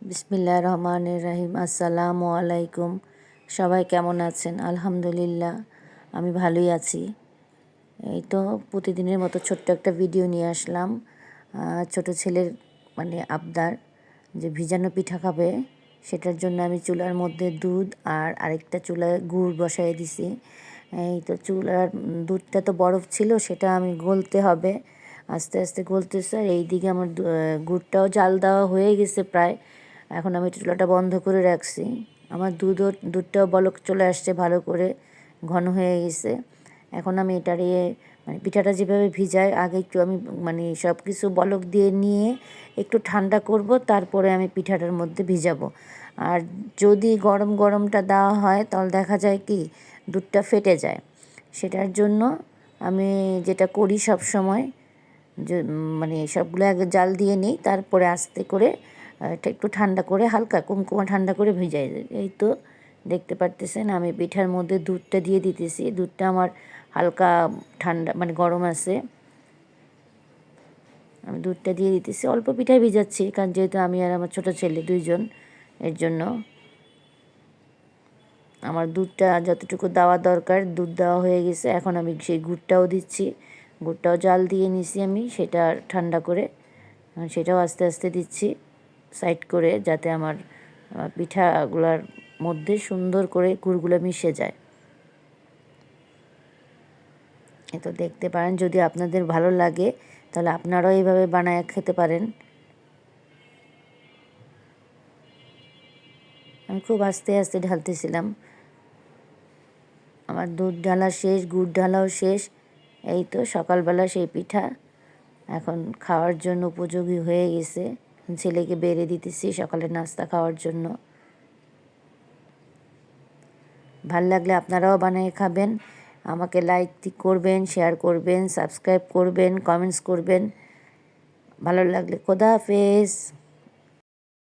বিসমিল্লাহির রহমানির রহিম। আসসালামু আলাইকুম। সবাই কেমন আছেন? আলহামদুলিল্লাহ আমি ভালোই আছি। এই তো প্রতিদিনের মতো ছোট্ট একটা ভিডিও নিয়ে আসলাম। ছোট ছেলের আবদার যে ভিজানো পিঠা খাবে, সেটার জন্য আমি চুলার মধ্যে দুধ আর আরেকটা চুলায় গুড় বসাই দিছি। এই তো চুলার দুধটা তো বরফ ছিল, সেটা আমি গলতে হবে, আস্তে আস্তে গলতেছে। আর এইদিকে আমার গুড়টাও জাল দেওয়া হয়ে গেছে প্রায়। এখন আমি চুলাটা বন্ধ করে রাখছি। আমার দুধটাও বলক চলে আসছে, ভালো করে ঘন হয়ে গেছে। এখন আমি এটারে পিঠাটা যেভাবে ভিজাই, আগে একটু আমি সব কিছু বলক দিয়ে নিয়ে একটু ঠান্ডা করব, তারপরে আমি পিঠাটার মধ্যে ভিজাবো। আর যদি গরম গরমটা দেওয়া হয় তাহলে দেখা যায় কি দুধটা ফেটে যায়। সেটার জন্য আমি যেটা করি সব সময়, যে সবগুলো আগে জাল দিয়ে নিই, তারপরে আস্তে করে এটা একটু ঠান্ডা করে, হালকা কুমকুমা ঠান্ডা করে ভিজাই। এই তো দেখতে পারতেছেন আমি পিঠার মধ্যে দুধটা দিয়ে দিতেছি। দুধটা আমার হালকা ঠান্ডা গরম আছে। আমি দুধটা দিয়ে দিতেছি, অল্প পিঠায় ভিজাচ্ছি, কারণ যেহেতু আমি আর আমার ছোটো ছেলে দুইজন, এর জন্য আমার দুধটা যতটুকু দেওয়া দরকার দুধ দেওয়া হয়ে গেছে। এখন আমি সেই গুড়টাও দিচ্ছি, গুড়টাও জাল দিয়ে নিছি আমি, সেটা ঠান্ডা করে সেটাও আস্তে আস্তে দিচ্ছি সাইড করে, যাতে আমার পিঠাগুলার মধ্যে সুন্দর করে গুড়গুলো মিশে যায়। এ তো দেখতে পারেন, যদি আপনাদের ভালো লাগে তাহলে আপনারাও এইভাবে বানায় খেতে পারেন। আমি খুব আস্তে আস্তে ঢালতেছিলাম। আমার দুধ ঢালা শেষ, গুড় ঢালাও শেষ। এই তো সকালবেলা সেই পিঠা এখন খাওয়ার জন্য উপযোগী হয়ে গেছে। ছেলেকে বেড়ে দিতেছি সকালে নাস্তা খাওয়ার জন্য। ভাল লাগলে আপনারাও বানিয়ে খাবেন। আমাকে লাইক করবেন, শেয়ার করবেন, সাবস্ক্রাইব করবেন, কমেন্টস করবেন। ভালো লাগলে খোদা হাফেজ।